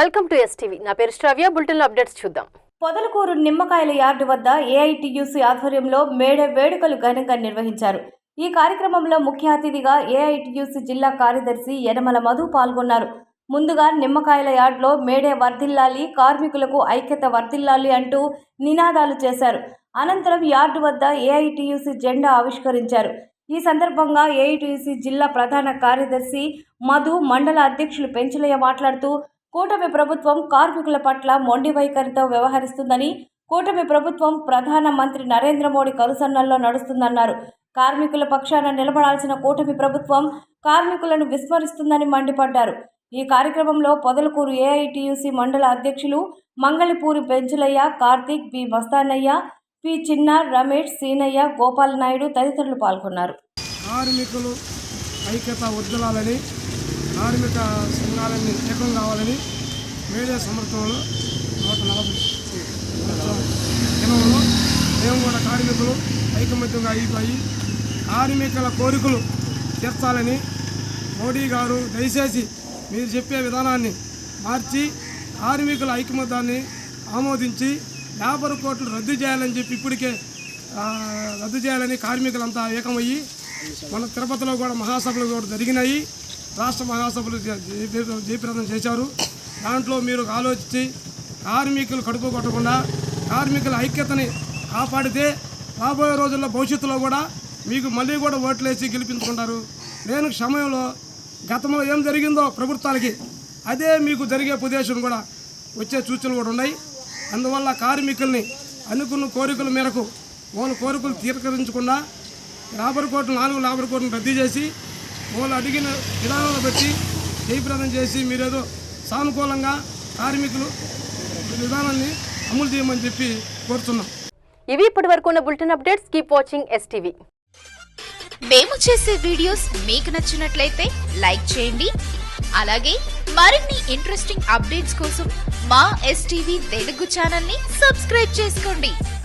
Welcome to STV. నా పేరు శ్రావ్య. Bulletin updates చూద్దాం. పొదలకూరు నిమ్మకాయల యార్డు వద్ద ఏఐటీయూసీ ఆధ్వర్యంలో మేడే వేడుకలు ఘనంగా నిర్వహించారు. ఈ కార్యక్రమంలో ముఖ్య అతిథిగా ఏఐటీయూసీ జిల్లా కార్యదర్శి యనమల మధు పాల్గొన్నారు. ముందుగా నిమ్మకాయల యార్డులో మేడే వర్ధిల్లాలి, కార్మికులకు ఐక్యత వర్ధిల్లాలి అంటూ నినాదాలు చేశారు. అనంతరం యార్డు వద్ద ఏఐటీయూసీ జెండా ఆవిష్కరించారు. ఈ సందర్భంగా ఏఐటీయూసీ జిల్లా ప్రధాన కార్యదర్శి మధు, మండల అధ్యక్షులు పెంచలయ్య మాట్లాడుతూ కూటమి ప్రభుత్వం కార్మికుల పట్ల మొండి వైఖరితో వ్యవహరిస్తుందని, కూటమి ప్రభుత్వం ప్రధాన మంత్రి నరేంద్ర మోడీ కనుసన్నల్లో నడుస్తుందన్నారు. కార్మికుల పక్షాన నిలబడాల్సిన కూటమి ప్రభుత్వం కార్మికులను విస్మరిస్తుందని మండిపడ్డారు. ఈ కార్యక్రమంలో పొదలకూరు ఏఐటీయూసీ మండల అధ్యక్షులు మంగళపూరి పెంచులయ్య, కార్తీక్, బి మస్తానయ్య, పి చిన్న, రమేష్, సీనయ్య, గోపాల నాయుడు తదితరులు పాల్గొన్నారు. కార్మికులు ఐక్యత వర్ధిల్లాలని, కార్మిక సంఘాలన్నీ ఏకం కావాలని మేడే సమర్థంలో 140 దినంలో మేము కూడా కార్మికులు ఐకమత్యంగా అయిపోయి కార్మికుల కోరికలు తీర్చాలని మోడీ గారు దయచేసి మీరు చెప్పే విధానాన్ని మార్చి కార్మికుల ఐకమత్యాన్ని ఆమోదించి లేబర్ కోర్టులు రద్దు చేయాలని చెప్పి ఇప్పటికే రద్దు చేయాలని కార్మికులంతా ఏకమయ్యి మన తిరుపతిలో కూడా మహాసభలు కూడా జరిగినాయి. రాష్ట్ర మహాసభలు జయప్రదం చేశారు. దాంట్లో మీరు ఆలోచించి కార్మికులు కడుపు కొట్టకుండా కార్మికుల ఐక్యతని కాపాడితే రాబోయే రోజుల్లో భవిష్యత్తులో కూడా మీకు మళ్ళీ కూడా ఓట్లేసి గెలిపించుకుంటారు. నేను సమయంలో గతంలో ఏం జరిగిందో ప్రభుత్వాలకి అదే మీకు జరిగే ప్రదేశం కూడా వచ్చే సూచనలు కూడా ఉన్నాయి. అందువల్ల కార్మికుల్ని అనుకున్న కోరికల మేరకు వాళ్ళ కోరికలు తీర్కరించకుండా లేబర్ కోర్టులు 4 లేబర్ కోర్టును రద్దు చేసి వాళ్ళు అడిగిన విధానాలను బట్టి జయప్రదం చేసి మీరేదో సానుకూలంగా కార్మికులు విధానాన్ని అమలు చేయమని చెప్పి కోరుతున్నాం. ఇవి ఇప్పటివరకు ఉన్న bulletin updates. Keep watching STV. మేము చేసే వీడియోస్ మీకు నచ్చినట్లయితే లైక్ చేయండి. అలాగే మరిన్ని ఇంట్రెస్టింగ్ అప్డేట్స్ కోసం మా ఎస్టీవీ తెలుగు ఛానల్ ని సబ్స్క్రైబ్ చేసుకోండి.